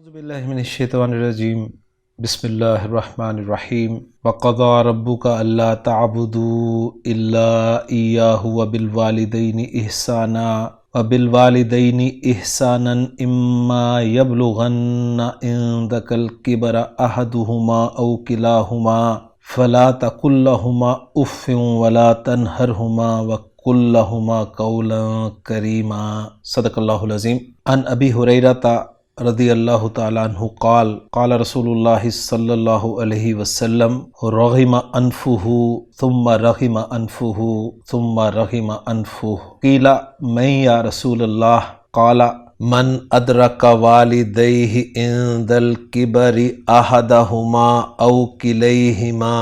اعوذ باللہ من الشیطان الرجیم بسم اللہ الرحمن الرحیم وقضى ربک الا تعبدوا الا ایاہ وبالوالدین احسانا وبالوالدین احسانا اما یبلغن عندک الکبر احدہما او کلاہما فلا تقل لہما اف ولا تنہرہما وقل لہما قولا کریما صدق اللہ العظیم۔ عن ابی ہریرہ رضی اللہ تعالیٰ عنہ قال قال رسول اللہ صلی اللہ علیہ وسلم رغم انفہ ثم رغم انفہ ثم رغم انفہ قیل من یا رسول اللہ قال من ادرک والدیہ عند الکبر احدہما او کلیہما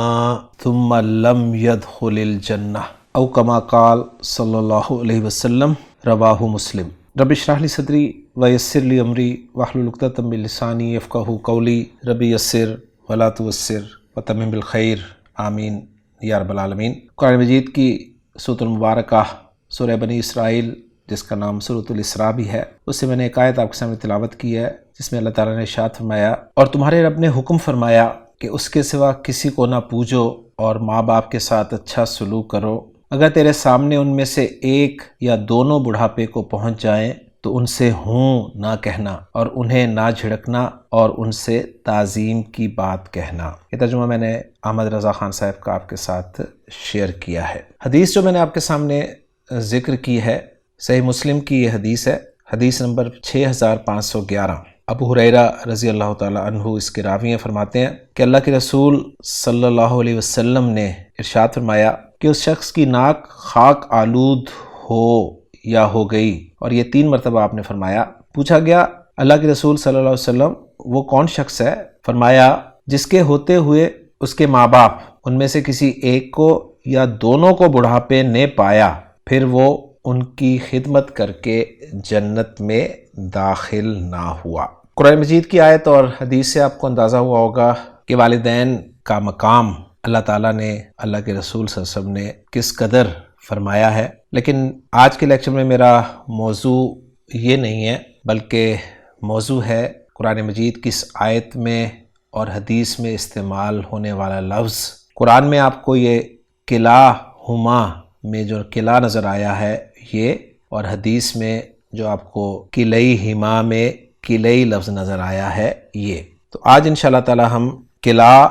ثم لم يدخل الجنہ او کما قال صلی اللہ علیہ وسلم، رواہ مسلم۔ رب اشرح لی صدری ویسر لی امری واحلل عقدۃ من لسانی یفقہوا قولی رب یسر ولا تعسر وتمم بالخیر آمین یا رب العالمین۔ قرآن مجید کی سورۃ المبارکہ سورہ بنی اسرائیل، جس کا نام سورۃ الاسراء بھی ہے، اس سے میں نے ایک آیت آپ کے سامنے تلاوت کی ہے جس میں اللہ تعالیٰ نے ارشاد فرمایا، اور تمہارے رب نے حکم فرمایا کہ اس کے سوا کسی کو نہ پوجو اور ماں باپ کے ساتھ اچھا سلوک کرو۔ اگر تیرے سامنے ان میں سے ایک یا دونوں بڑھاپے کو پہنچ جائیں تو ان سے ہوں نہ کہنا اور انہیں نہ جھڑکنا اور ان سے تعظیم کی بات کہنا۔ یہ ترجمہ میں نے احمد رضا خان صاحب کا آپ کے ساتھ شیئر کیا ہے۔ حدیث جو میں نے آپ کے سامنے ذکر کی ہے، صحیح مسلم کی یہ حدیث ہے، حدیث نمبر 6511۔ ابو ہریرہ رضی اللہ تعالیٰ عنہ اس کے راوی ہیں، فرماتے ہیں کہ اللہ کے رسول صلی اللہ علیہ وسلم نے ارشاد فرمایا کہ اس شخص کی ناک خاک آلود ہو یا ہو گئی، اور یہ 3 مرتبہ آپ نے فرمایا۔ پوچھا گیا اللہ کے رسول صلی اللہ علیہ وسلم وہ کون شخص ہے؟ فرمایا جس کے ہوتے ہوئے اس کے ماں باپ ان میں سے کسی ایک کو یا دونوں کو بڑھاپے نے پایا، پھر وہ ان کی خدمت کر کے جنت میں داخل نہ ہوا۔ قرآن مجید کی آیت اور حدیث سے آپ کو اندازہ ہوا ہوگا کہ والدین کا مقام اللہ تعالیٰ نے، اللہ کے رسول صلی اللہ علیہ وسلم نے کس قدر فرمایا ہے۔ لیکن آج کے لیکچر میں میرا موضوع یہ نہیں ہے، بلکہ موضوع ہے قرآن مجید کی اس آیت میں اور حدیث میں استعمال ہونے والا لفظ۔ قرآن میں آپ کو یہ کلاہما میں جو کلا نظر آیا ہے یہ، اور حدیث میں جو آپ کو کلیہما میں کلی لفظ نظر آیا ہے یہ۔ تو آج انشاءاللہ تعالی ہم کلا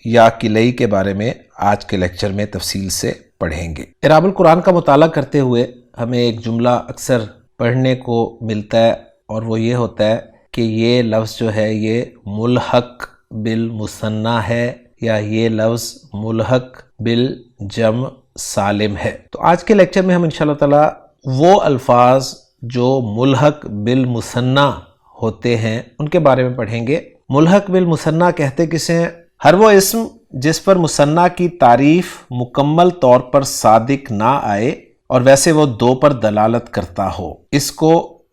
یا کلی کے بارے میں آج کے لیکچر میں تفصیل سے پڑھیں گے۔ اعراب القرآن کا مطالعہ کرتے ہوئے ہمیں ایک جملہ اکثر پڑھنے کو ملتا ہے، اور وہ یہ ہوتا ہے کہ یہ لفظ جو ہے یہ ملحق بالمثنیٰ ہے یا یہ لفظ ملحق بالجمع سالم ہے۔ تو آج کے لیکچر میں ہم انشاءاللہ تعالی وہ الفاظ جو ملحق بالمثنیٰ ہوتے ہیں ان کے بارے میں پڑھیں گے۔ ملحق بالمثنیٰ کہتے کسے ہیں؟ ہر وہ اسم جس پر مثنیٰ کی تعریف مکمل طور پر صادق نہ آئے اور ویسے وہ 2 پر دلالت کرتا ہو، اس کو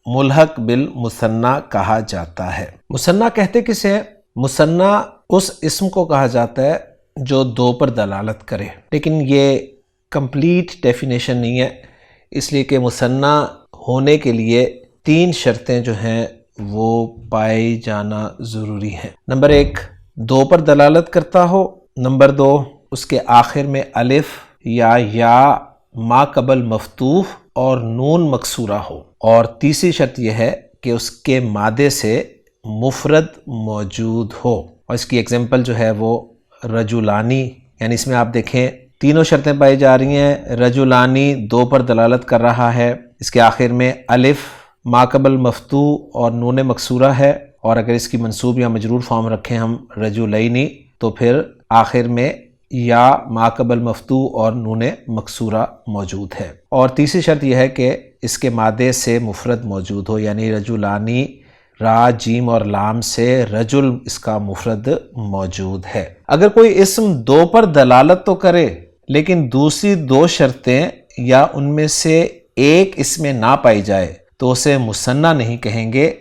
ملحق بالمثنیٰ کہا جاتا ہے۔ مثنیٰ کہتے کسے ہیں؟ مثنیٰ اس اسم کو کہا جاتا ہے جو 2 پر دلالت کرے، لیکن یہ کمپلیٹ ڈیفینیشن نہیں ہے، اس لیے کہ مثنیٰ ہونے کے لیے 3 شرطیں جو ہیں وہ پائی جانا ضروری ہیں۔ نمبر 1، 2 پر دلالت کرتا ہو۔ نمبر 2، اس کے آخر میں الف یا ما قبل مفتوح اور نون مکسورہ ہو۔ اور تیسری شرط یہ ہے کہ اس کے مادے سے مفرد موجود ہو، اور اس کی ایگزامپل جو ہے وہ رجولانی، یعنی اس میں آپ دیکھیں تینوں شرطیں پائی جا رہی ہیں۔ رجولانی 2 پر دلالت کر رہا ہے، اس کے آخر میں الف ما قبل مفتوح اور نون مکسورہ ہے، اور اگر اس کی منصوب یا مجرور فارم رکھیں ہم رجولینی تو پھر آخر میں یا ما قبل مفتوح اور نون مکسورہ موجود ہے۔ اور تیسری شرط یہ ہے کہ اس کے مادے سے مفرد موجود ہو، یعنی رجولانی را جیم اور لام سے رجل اس کا مفرد موجود ہے۔ اگر کوئی اسم 2 پر دلالت تو کرے لیکن دوسری 2 شرطیں یا ان میں سے ایک اس میں نہ پائی جائے تو اسے مثنیٰ نہیں کہیں گے،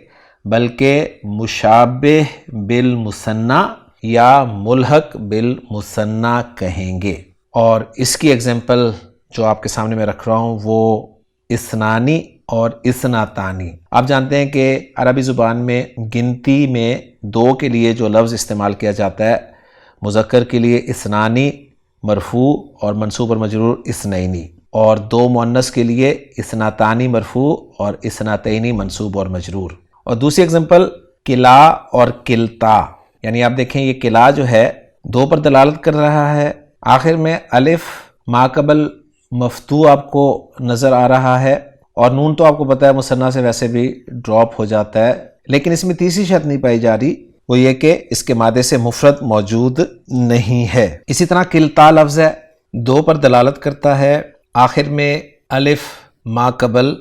بلکہ مشابہ بالمثنیٰ یا ملحق بالمثنیٰ کہیں گے۔ اور اس کی ایگزامپل جو آپ کے سامنے میں رکھ رہا ہوں وہ اثنانی اور اثنتانی۔ آپ جانتے ہیں کہ عربی زبان میں گنتی میں 2 کے لیے جو لفظ استعمال کیا جاتا ہے، مذکر کے لیے اثنانی مرفوع اور منصوب اور مجرور اثنینی، اور 2 مؤنث کے لیے اثنتانی مرفوع اور اثنتینی منصوب اور مجرور۔ اور دوسری اگزامپل کلا اور کلتا، یعنی آپ دیکھیں یہ کلا جو ہے 2 پر دلالت کر رہا ہے، آخر میں الف ما قبل مفتوح آپ کو نظر آ رہا ہے، اور نون تو آپ کو پتہ ہے مثنیٰ سے ویسے بھی ڈراپ ہو جاتا ہے، لیکن اس میں تیسری شرط نہیں پائی جا رہی، وہ یہ کہ اس کے مادے سے مفرد موجود نہیں ہے۔ اسی طرح کلتا لفظ ہے، 2 پر دلالت کرتا ہے، آخر میں الف ما قبل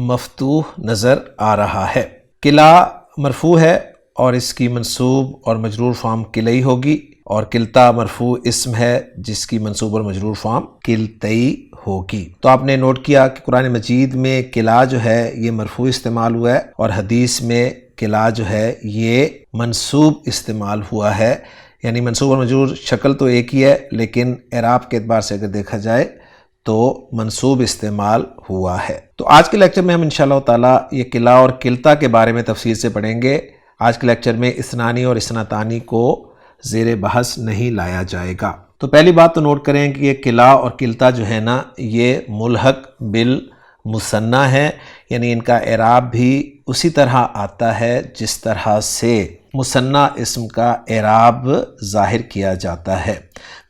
مفتوح نظر آ رہا ہے۔ کلا مرفوع ہے اور اس کی منصوب اور مجرور فارم کلئی ہوگی، اور کلتا مرفوع اسم ہے جس کی منصوب اور مجرور فارم کلتئی ہوگی۔ تو آپ نے نوٹ کیا کہ قرآن مجید میں کلا جو ہے یہ مرفوع استعمال ہوا ہے، اور حدیث میں کلا جو ہے یہ منصوب استعمال ہوا ہے، یعنی منصوب اور مجرور شکل تو ایک ہی ہے، لیکن اعراب کے اعتبار سے اگر دیکھا جائے تو منصوب استعمال ہوا ہے۔ تو آج کے لیکچر میں ہم انشاءاللہ تعالی یہ کلا اور کلتا کے بارے میں تفصیل سے پڑھیں گے۔ آج کے لیکچر میں اثنانی اور اثنتانی کو زیر بحث نہیں لایا جائے گا۔ تو پہلی بات تو نوٹ کریں کہ یہ کلا اور کلتا جو ہے نا یہ ملحق بالمثنیٰ ہے، یعنی ان کا اعراب بھی اسی طرح آتا ہے جس طرح سے مثنیٰ اسم کا اعراب ظاہر کیا جاتا ہے۔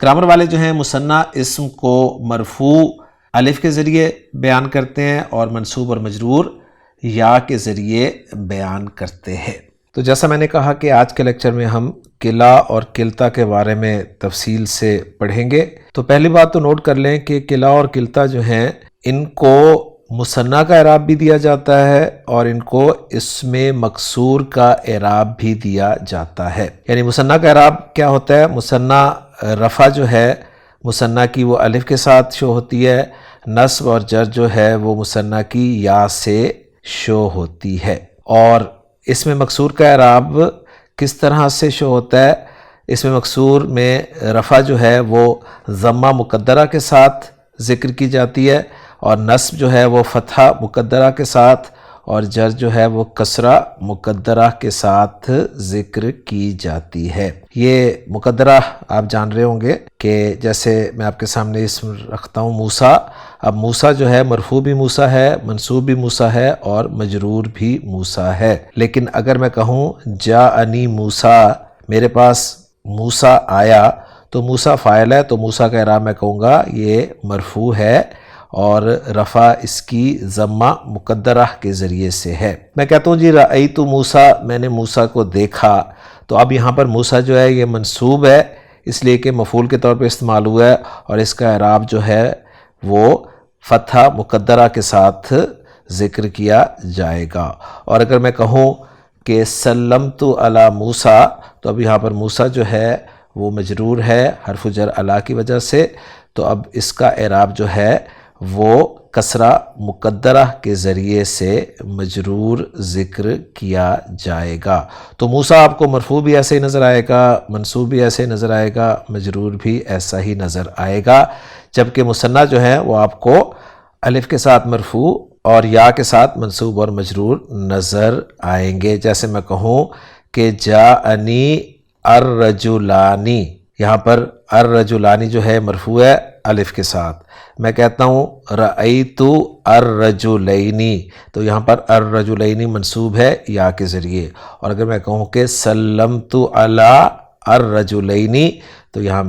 گرامر والے جو ہیں مثنیٰ اسم کو مرفوع الف کے ذریعے بیان کرتے ہیں اور منصوب اور مجرور یا کے ذریعے بیان کرتے ہیں۔ تو جیسا میں نے کہا کہ آج کے لیکچر میں ہم کلا اور کلتا کے بارے میں تفصیل سے پڑھیں گے۔ تو پہلی بات تو نوٹ کر لیں کہ کلا اور کلتا جو ہیں ان کو مثنیٰ کا اعراب بھی دیا جاتا ہے اور ان کو اسم مکسور کا اعراب بھی دیا جاتا ہے۔ یعنی مثنیٰ کا اعراب کیا ہوتا ہے؟ مثنیٰ رفع جو ہے مثنیٰ کی وہ الف کے ساتھ شو ہوتی ہے، نصب اور جر جو ہے وہ مثنیٰ کی یا سے شو ہوتی ہے۔ اور اسم مکسور کا اعراب کس طرح سے شو ہوتا ہے؟ اسم مکسور میں رفع جو ہے وہ ضمہ مقدرہ کے ساتھ ذکر کی جاتی ہے، اور نصب جو ہے وہ فتحہ مقدرہ کے ساتھ، اور جر جو ہے وہ کسرہ مقدرہ کے ساتھ ذکر کی جاتی ہے۔ یہ مقدرہ آپ جان رہے ہوں گے کہ جیسے میں آپ کے سامنے اسم رکھتا ہوں موسیٰ، اب موسیٰ جو ہے مرفوع بھی موسیٰ ہے، منصوب بھی موسیٰ ہے اور مجرور بھی موسیٰ ہے۔ لیکن اگر میں کہوں جاءنی موسیٰ، میرے پاس موسیٰ آیا، تو موسیٰ فاعل ہے، تو موسیٰ کا اعراب میں کہوں گا یہ مرفوع ہے، اور رفع اس کی ضمہ مقدرہ کے ذریعے سے ہے۔ میں کہتا ہوں جی رأیت موسیٰ، میں نے موسیٰ کو دیکھا، تو اب یہاں پر موسیٰ جو ہے یہ منصوب ہے اس لیے کہ مفعول کے طور پہ استعمال ہوا ہے، اور اس کا اعراب جو ہے وہ فتحہ مقدرہ کے ساتھ ذکر کیا جائے گا۔ اور اگر میں کہوں کہ سلمت علی موسیٰ، تو اب یہاں پر موسیٰ جو ہے وہ مجرور ہے حرف جر علی کی وجہ سے، تو اب اس کا اعراب جو ہے وہ کسرہ مقدرہ کے ذریعے سے مجرور ذکر کیا جائے گا۔ تو موسیٰ آپ کو مرفوع بھی ایسے ہی نظر آئے گا، منصوب بھی ایسے ہی نظر آئے گا، مجرور بھی ایسا ہی نظر آئے گا، جبکہ مثنیٰ جو ہے وہ آپ کو الف کے ساتھ مرفوع اور یا کے ساتھ منصوب اور مجرور نظر آئیں گے۔ جیسے میں کہوں کہ جاءنی الرجلانی، یہاں پر الرجلانی جو ہے مرفوع ہے الف کے ساتھ۔ میں کہتا ہوں رأیت الرجلینی، تو یہاں پر الرجلینی منصوب ہے یا کے ذریعے، اور اگر میں کہوں کہ سلمت علی الرجلینی، تو یہاں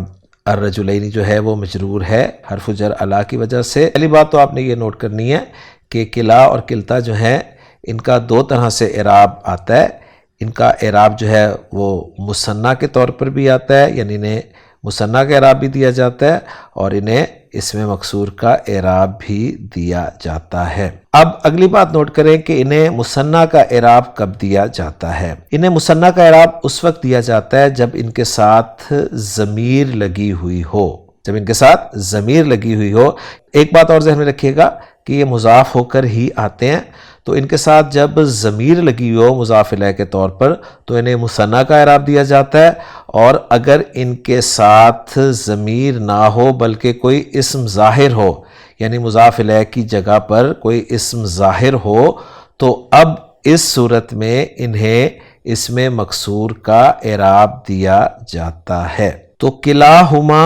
الرجلینی جو ہے وہ مجرور ہے حرف جر علی کی وجہ سے۔ پہلی بات تو آپ نے یہ نوٹ کرنی ہے کہ کلا اور کلتا جو ہیں ان کا 2 طرح سے اعراب آتا ہے۔ ان کا اعراب جو ہے وہ مثنیٰ کے طور پر بھی آتا ہے، یعنی انہیں مثنیٰ کا اعراب بھی دیا جاتا ہے، اور انہیں اسم مکسور کا اعراب بھی دیا جاتا ہے۔ اب اگلی بات نوٹ کریں کہ انہیں مثنیٰ کا اعراب کب دیا جاتا ہے۔ انہیں مثنیٰ کا اعراب اس وقت دیا جاتا ہے جب ان کے ساتھ ضمیر لگی ہوئی ہو، جب ان کے ساتھ ضمیر لگی ہوئی ہو۔ ایک بات اور ذہن میں رکھیے گا کہ یہ مضاف ہو کر ہی آتے ہیں، تو ان کے ساتھ جب ضمیر لگی ہو مضاف الیہ کے طور پر تو انہیں مثنیٰ کا اعراب دیا جاتا ہے، اور اگر ان کے ساتھ ضمیر نہ ہو بلکہ کوئی اسم ظاہر ہو، یعنی مضاف الیہ کی جگہ پر کوئی اسم ظاہر ہو تو اب اس صورت میں انہیں اسم مکسور کا اعراب دیا جاتا ہے۔ تو کلاہما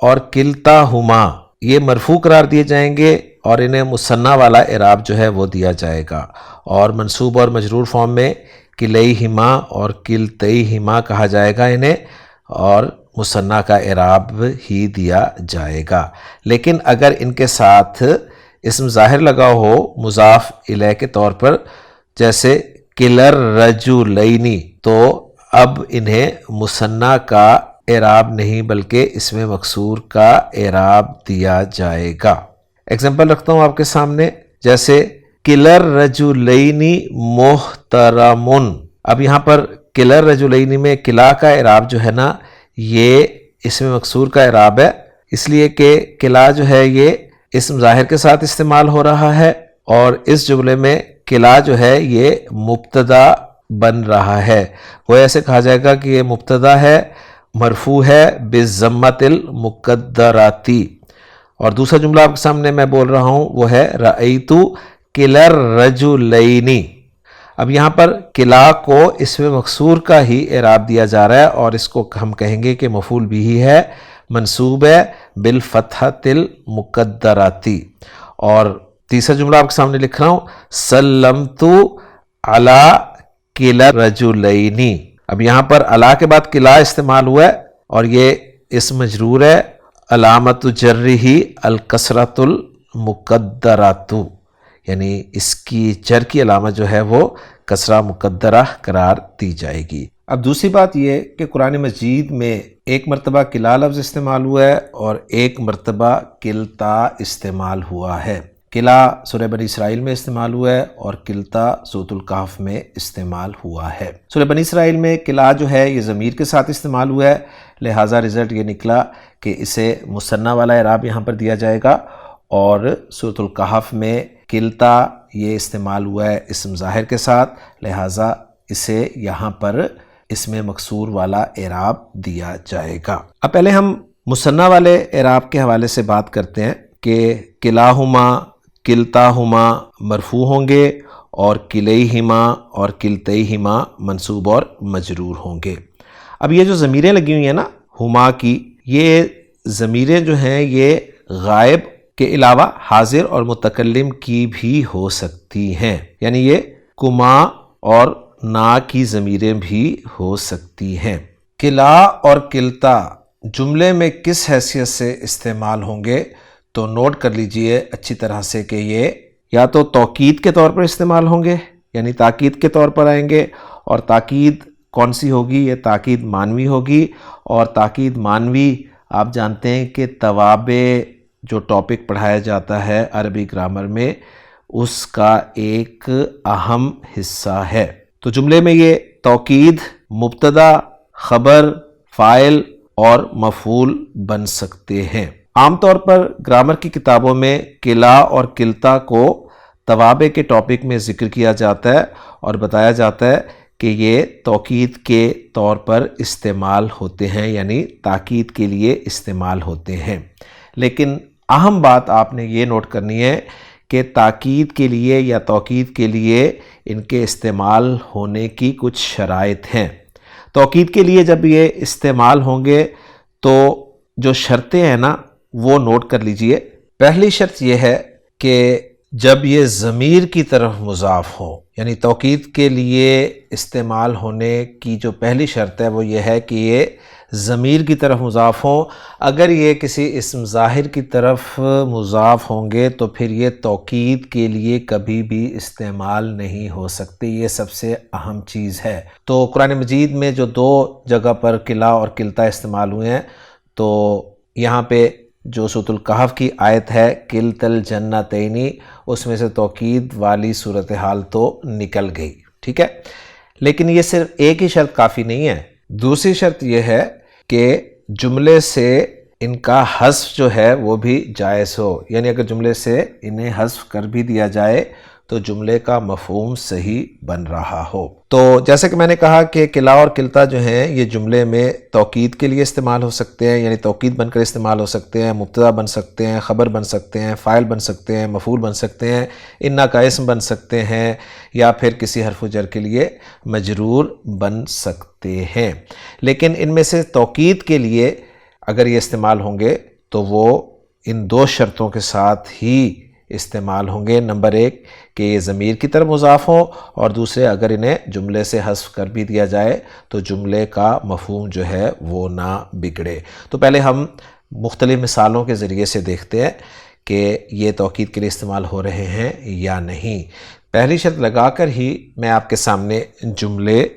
اور کلتاہما یہ مرفوع قرار دیے جائیں گے اور انہیں مثنیٰ والا اعراب جو ہے وہ دیا جائے گا، اور منصوب اور مجرور فارم میں کلیہما اور کلتیہما کہا جائے گا انہیں، اور مثنیٰ کا اعراب ہی دیا جائے گا۔ لیکن اگر ان کے ساتھ اسم ظاہر لگا ہو مضاف الیہ کے طور پر، جیسے کلر رجلینی، تو اب انہیں مثنیٰ کا اعراب نہیں بلکہ اسم مکسور کا اعراب دیا جائے گا۔ ایگزامپل رکھتا ہوں آپ کے سامنے، جیسے کلر رجلینی محترمن۔ اب یہاں پر کلر رجلینی میں کلا کا اعراب جو ہے نا یہ اسم مکسور کا اعراب ہے، اس لیے کہ کلا جو ہے یہ اسم ظاہر کے ساتھ استعمال ہو رہا ہے، اور اس جملے میں کلا جو ہے یہ مبتدا بن رہا ہے۔ وہ ایسے کہا جائے گا کہ یہ مبتدا ہے، مرفوع ہے بالضمۃ المقدراتی، اور دوسرا جملہ آپ کے سامنے میں بول رہا ہوں وہ ہے رأیت کلا الرجلین۔ اب یہاں پر کلا کو اسم مکسور کا ہی اعراب دیا جا رہا ہے، اور اس کو ہم کہیں گے کہ مفعول بھی ہے، منصوب ہے بالفتحۃ المقدراتی۔ اور تیسرا جملہ آپ کے سامنے لکھ رہا ہوں سلمت علی کلا الرجلین۔ اب یہاں پر علی کے بعد کلا استعمال ہوا ہے، اور یہ اسم مجرور ہے، علامت جرہ الکسرۃ المقدرۃ، یعنی اس کی جر کی علامت جو ہے وہ کسرہ مقدرہ قرار دی جائے گی۔ اب دوسری بات یہ کہ قرآن مجید میں ایک مرتبہ کلا لفظ استعمال ہوا ہے اور ایک مرتبہ کلتا استعمال ہوا ہے۔ کلا سورہ بنی اسرائیل میں استعمال ہوا ہے اور کلتا سورۃ الکہف میں استعمال ہوا ہے۔ سورہ بنی اسرائیل میں کلا جو ہے یہ ضمیر کے ساتھ استعمال ہوا ہے، لہٰذا رزلٹ یہ نکلا کہ اسے مثنیٰ والا اعراب یہاں پر دیا جائے گا، اور سورۃ الکہف میں کلتا یہ استعمال ہوا ہے اسم ظاہر کے ساتھ، لہٰذا اسے یہاں پر اسم مکسور والا اعراب دیا جائے گا۔ اب پہلے ہم مثنیٰ والے اعراب کے حوالے سے بات کرتے ہیں کہ کلاہما کلتاہما مرفوع ہوں گے، اور کلیہما اور کلتیہما منصوب اور مجرور ہوں گے۔ اب یہ جو ضمیریں لگی ہوئی ہیں نا ہما کی، یہ ضمیریں جو ہیں یہ غائب کے علاوہ حاضر اور متکلم کی بھی ہو سکتی ہیں، یعنی یہ کما اور نا کی ضمیریں بھی ہو سکتی ہیں۔ کلا اور کلتا جملے میں کس حیثیت سے استعمال ہوں گے تو نوٹ کر لیجئے اچھی طرح سے کہ یہ یا تو توکید کے طور پر استعمال ہوں گے، یعنی تاکید کے طور پر آئیں گے، اور تاکید کون سی ہوگی؟ یہ تاکید مانوی ہوگی، اور تاکید مانوی آپ جانتے ہیں کہ توابع جو ٹاپک پڑھایا جاتا ہے عربی گرامر میں اس کا ایک اہم حصہ ہے۔ تو جملے میں یہ توکید مبتدا، خبر، فاعل اور مفعول بن سکتے ہیں۔ عام طور پر گرامر کی کتابوں میں کلا اور کلتا کو توابع کے ٹاپک میں ذکر کیا جاتا ہے اور بتایا جاتا ہے کہ یہ توکید کے طور پر استعمال ہوتے ہیں، یعنی تاکید کے لیے استعمال ہوتے ہیں۔ لیکن اہم بات آپ نے یہ نوٹ کرنی ہے کہ تاکید کے لیے یا توکید کے لیے ان کے استعمال ہونے کی کچھ شرائط ہیں۔ توکید کے لیے جب یہ استعمال ہوں گے تو جو شرطیں ہیں نا وہ نوٹ کر لیجئے۔ پہلی شرط یہ ہے کہ جب یہ ضمیر کی طرف مضاف ہو، یعنی توکید کے لیے استعمال ہونے کی جو پہلی شرط ہے وہ یہ ہے کہ یہ ضمیر کی طرف مضاف ہوں۔ اگر یہ کسی اسم ظاہر کی طرف مضاف ہوں گے تو پھر یہ توکید کے لیے کبھی بھی استعمال نہیں ہو سکتی، یہ سب سے اہم چیز ہے۔ تو قرآن مجید میں جو دو جگہ پر کلا اور کلتا استعمال ہوئے ہیں، تو یہاں پہ جو سورۃ الکہف کی آیت ہے کلتا الجنتین، اس میں سے توکید والی صورتحال تو نکل گئی، ٹھیک ہے، لیکن یہ صرف ایک ہی شرط کافی نہیں ہے۔ دوسری شرط یہ ہے کہ جملے سے ان کا حذف جو ہے وہ بھی جائز ہو، یعنی اگر جملے سے انہیں حذف کر بھی دیا جائے تو جملے کا مفہوم صحیح بن رہا ہو۔ تو جیسے کہ میں نے کہا کہ کلا اور کلتا جو ہیں یہ جملے میں توکید کے لیے استعمال ہو سکتے ہیں، یعنی توکید بن کر استعمال ہو سکتے ہیں، مبتدا بن سکتے ہیں، خبر بن سکتے ہیں، فاعل بن سکتے ہیں، مفعول بن سکتے ہیں، انا کا اسم بن سکتے ہیں، یا پھر کسی حرف جر کے لیے مجرور بن سکتے ہیں۔ لیکن ان میں سے توکید کے لیے اگر یہ استعمال ہوں گے تو وہ ان دو شرطوں کے ساتھ ہی استعمال ہوں گے۔ نمبر ایک کہ یہ ضمیر کی طرف مضاف ہوں، اور دوسرے اگر انہیں جملے سے حذف کر بھی دیا جائے تو جملے کا مفہوم جو ہے وہ نہ بگڑے۔ تو پہلے ہم مختلف مثالوں کے ذریعے سے دیکھتے ہیں کہ یہ توکید کے لیے استعمال ہو رہے ہیں یا نہیں۔ پہلی شرط لگا کر ہی میں آپ کے سامنے جملے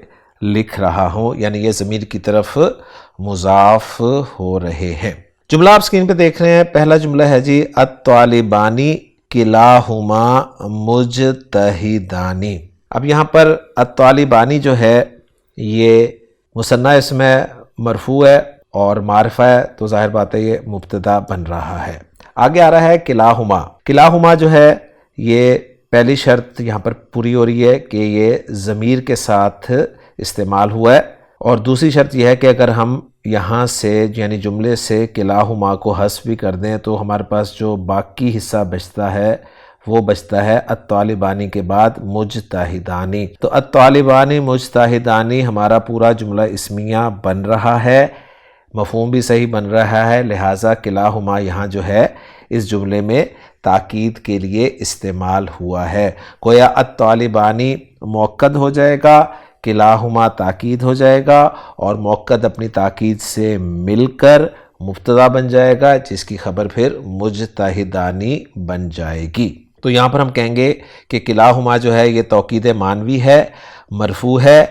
لکھ رہا ہوں، یعنی یہ ضمیر کی طرف مضاف ہو رہے ہیں۔ جملہ آپ اسکرین پہ دیکھ رہے ہیں، پہلا جملہ ہے جی الطالبانی کلاہما مجتہدانی۔ اب یہاں پر الطالبانی جو ہے یہ مثنیٰ اسم ہے، مرفوع ہے اور معرفہ ہے، تو ظاہر بات ہے یہ مبتدا بن رہا ہے۔ آگے آ رہا ہے کلاہما۔ کلاہما جو ہے یہ پہلی شرط یہاں پر پوری ہو رہی ہے کہ یہ ضمیر کے ساتھ استعمال ہوا ہے، اور دوسری شرط یہ ہے کہ اگر ہم یہاں سے یعنی جملے سے کلاہما کو حذف بھی کر دیں تو ہمارے پاس جو باقی حصہ بچتا ہے وہ بچتا ہے الطالبانی کے بعد مجتہدانی۔ تو الطالبانی مجتہدانی ہمارا پورا جملہ اسمیہ بن رہا ہے، مفہوم بھی صحیح بن رہا ہے، لہٰذا کلاہما یہاں جو ہے اس جملے میں تاکید کے لیے استعمال ہوا ہے۔ گویا الطالبانی مؤکد ہو جائے گا، کلاہما تاکید ہو جائے گا، اور مؤکد اپنی تاکید سے مل کر مبتدا بن جائے گا، جس کی خبر پھر مجتہدانی بن جائے گی۔ تو یہاں پر ہم کہیں گے کہ کلاہما جو ہے یہ توکید معنوی ہے، مرفوع ہے،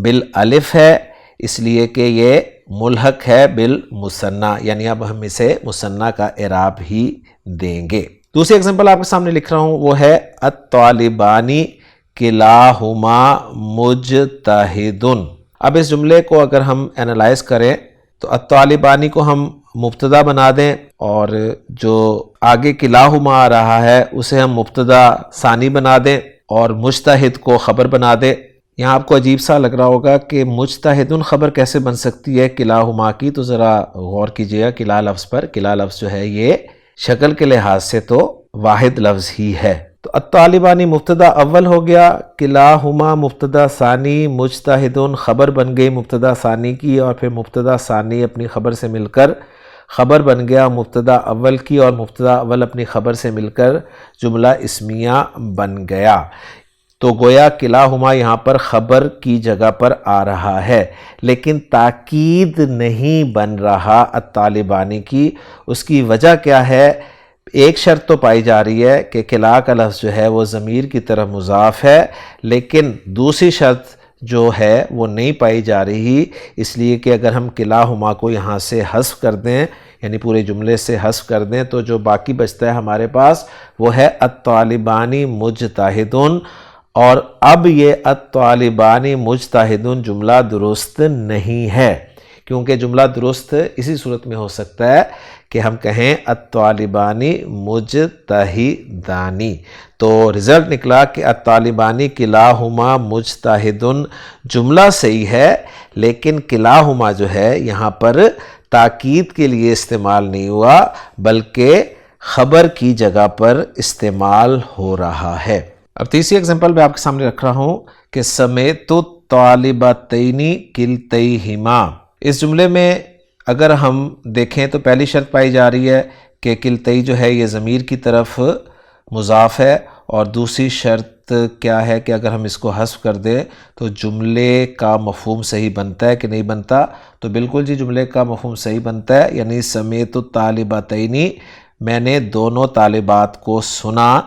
بالالف ہے، اس لیے کہ یہ ملحق ہے بالمثنیٰ، یعنی اب ہم اسے مثنیٰ کا اعراب ہی دیں گے۔ دوسری اگزامپل آپ کے سامنے لکھ رہا ہوں، وہ ہے الطالبانی کلاہما مجتہدن۔ اب اس جملے کو اگر ہم اینالائز کریں تو الطالبانی کو ہم مبتدا بنا دیں، اور جو آگے کلاہما آ رہا ہے اسے ہم مبتدا ثانی بنا دیں، اور مجتہد کو خبر بنا دیں۔ یہاں آپ کو عجیب سا لگ رہا ہوگا کہ مجتہدن خبر کیسے بن سکتی ہے کلاہما کی، تو ذرا غور کیجئے گا کلا لفظ پر۔ کلا لفظ جو ہے یہ شکل کے لحاظ سے تو واحد لفظ ہی ہے، تو الطالبانی مبتدا اول ہو گیا، کلاہما مبتدا ثانی، مجتہدن خبر بن گئی مبتدا ثانی کی، اور پھر مبتدا ثانی اپنی خبر سے مل کر خبر بن گیا مبتدا اول کی، اور مبتدا اول اپنی خبر سے مل کر جملہ اسمیہ بن گیا۔ تو گویا کلاہما یہاں پر خبر کی جگہ پر آ رہا ہے، لیکن تاکید نہیں بن رہا الطالبانی کی۔ اس کی وجہ کیا ہے؟ ایک شرط تو پائی جا رہی ہے کہ کلا کا لفظ جو ہے وہ ضمیر کی طرف مضاف ہے، لیکن دوسری شرط جو ہے وہ نہیں پائی جا رہی، اس لیے کہ اگر ہم کلاہما کو یہاں سے حذف کر دیں، یعنی پورے جملے سے حذف کر دیں، تو جو باقی بچتا ہے ہمارے پاس وہ ہے الطالبانی مجتہدن، اور اب یہ الطالبانی مجتہدن جملہ درست نہیں ہے، کیونکہ جملہ درست اسی صورت میں ہو سکتا ہے کہ ہم کہیں الطالبانی مجتہدانی۔ تو رزلٹ نکلا کہ الطالبانی کلاہما مجتہدن جملہ صحیح ہے، لیکن کلاہما جو ہے یہاں پر تاکید کے لیے استعمال نہیں ہوا، بلکہ خبر کی جگہ پر استعمال ہو رہا ہے۔ اب تیسری اگزامپل میں آپ کے سامنے رکھ رہا ہوں کہ سمیت الطالبتین کلتیہما۔ اس جملے میں اگر ہم دیکھیں تو پہلی شرط پائی جا رہی ہے کہ کلتی جو ہے یہ ضمیر کی طرف مضاف ہے، اور دوسری شرط کیا ہے کہ اگر ہم اس کو حذف کر دیں تو جملے کا مفہوم صحیح بنتا ہے کہ نہیں بنتا؟ تو بالکل جی جملے کا مفہوم صحیح بنتا ہے، یعنی سمیت الطالبتین، میں نے دونوں طالبات کو سنا،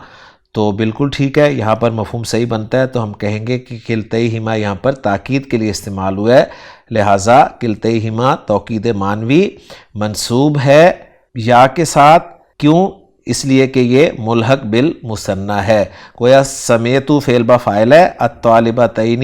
تو بالکل ٹھیک ہے، یہاں پر مفہوم صحیح بنتا ہے۔ تو ہم کہیں گے کہ کلتیہما یہاں پر تاکید کے لیے استعمال ہوا ہے، لہٰذا کلتیہما توکید معنوی منصوب ہے یا کے ساتھ۔ کیوں؟ اس لیے کہ یہ ملحق بالمثنیٰ ہے، گویا سمیتو فعل با فاعل ہے، الطالبتین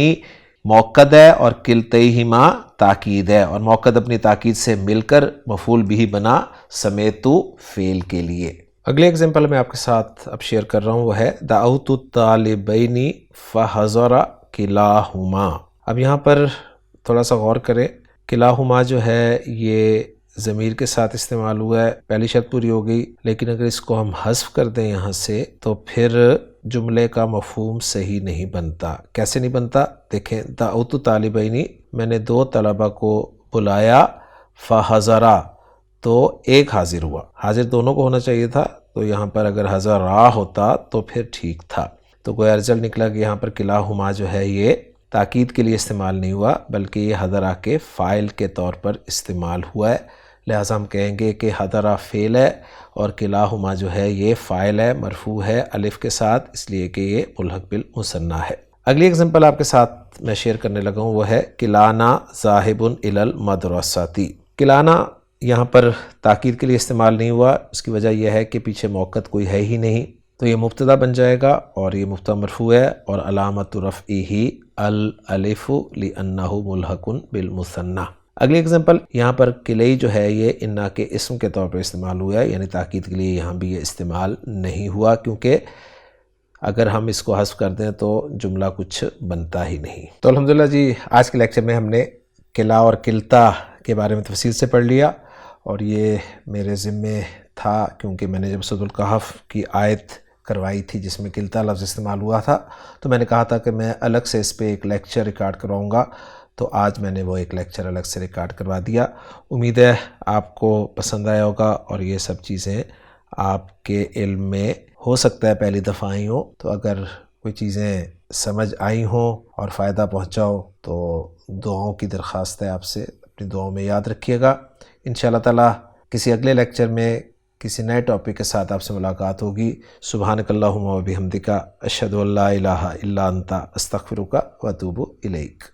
موقد ہے، اور کلتیہما تاکید ہے، اور موقد اپنی تاکید سے مل کر مفعول بھی بنا سمیتو فعل کے لیے۔ اگلی ایگزامپل میں آپ کے ساتھ اب شیئر کر رہا ہوں، وہ ہے دعوت الطالبین فحضر کلاہما۔ اب یہاں پر تھوڑا سا غور کریں، کلاہما جو ہے یہ ضمیر کے ساتھ استعمال ہوا ہے، پہلی شرط پوری ہو گئی، لیکن اگر اس کو ہم حذف کر دیں یہاں سے تو پھر جملے کا مفہوم صحیح نہیں بنتا۔ کیسے نہیں بنتا؟ دیکھیں، دعوت الطالبین، میں نے 2 طلبہ کو بلایا، فحضرا تو ایک حاضر ہوا، حاضر دونوں کو ہونا چاہیے تھا، تو یہاں پر اگر حضرا ہوتا تو پھر ٹھیک تھا۔ تو گویا رزلٹ نکلا کہ یہاں پر کلاہما جو ہے یہ تاکید کے لیے استعمال نہیں ہوا، بلکہ یہ حضرا کے فاعل کے طور پر استعمال ہوا ہے، لہٰذا ہم کہیں گے کہ حضرا فعل ہے اور کلاہما جو ہے یہ فاعل ہے، مرفوع ہے الف کے ساتھ، اس لیے کہ یہ ملحق بالمثنیٰ ہے۔ اگلی ایگزامپل آپ کے ساتھ میں شیئر کرنے لگا ہوں، وہ ہے کلانا ذاہب الی المدرسۃ۔ کلانا یہاں پر تاکید کے لیے استعمال نہیں ہوا، اس کی وجہ یہ ہے کہ پیچھے موقت کوئی ہے ہی نہیں، تو یہ مبتدا بن جائے گا اور یہ مبتدا مرفوع ہے، اور علامت رفعہ الالف لانہ ملحق بالمثنیٰ۔ اگلی ایگزامپل، یہاں پر کلی جو ہے یہ انا کے اسم کے طور پر استعمال ہوا ہے، یعنی تاکید کے لیے یہاں بھی یہ استعمال نہیں ہوا، کیونکہ اگر ہم اس کو حذف کر دیں تو جملہ کچھ بنتا ہی نہیں۔ تو الحمدللہ جی، آج کے لیکچر میں ہم نے کلا اور کلتا کے بارے میں تفصیل سے پڑھ لیا، اور یہ میرے ذمے تھا کیونکہ میں نے جب سورۃ الکہف کی آیت کروائی تھی جس میں کلتا لفظ استعمال ہوا تھا، تو میں نے کہا تھا کہ میں الگ سے اس پہ ایک لیکچر ریکارڈ کرواؤں گا، تو آج میں نے وہ ایک لیکچر الگ سے ریکارڈ کروا دیا۔ امید ہے آپ کو پسند آیا ہوگا، اور یہ سب چیزیں آپ کے علم میں ہو سکتا ہے پہلی دفعہ آئی ہوں، تو اگر کوئی چیزیں سمجھ آئی ہوں اور فائدہ پہنچا ہو تو دعاؤں کی درخواست ہے آپ سے، اپنی دعاؤں میں یاد رکھیے گا۔ انشاءاللہ تعالی کسی اگلے لیکچر میں کسی نئے ٹاپک کے ساتھ آپ سے ملاقات ہوگی۔ سبحانک اللہم و بحمدک، اشہد ان لا الہ الا انت، استغفرک و اتوب الیک۔